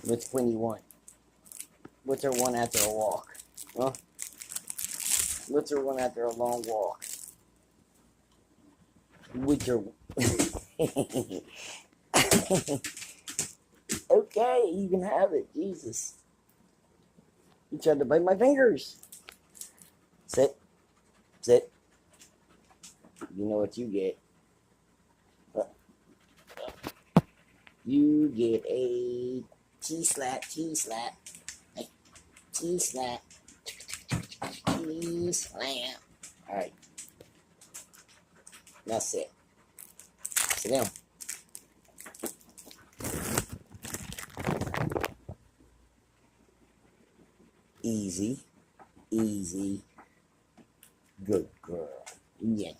Which one you want? What's her one after a walk? Huh? What's her one after a long walk? What's her... Okay, you can have it. Jesus. You tried to bite my fingers. Sit. Sit. You know what you get. You get a T-slap, T-slap, T-slap, T-slap. Alright. Now sit. Sit down. Easy. Easy. Good girl. Yeah.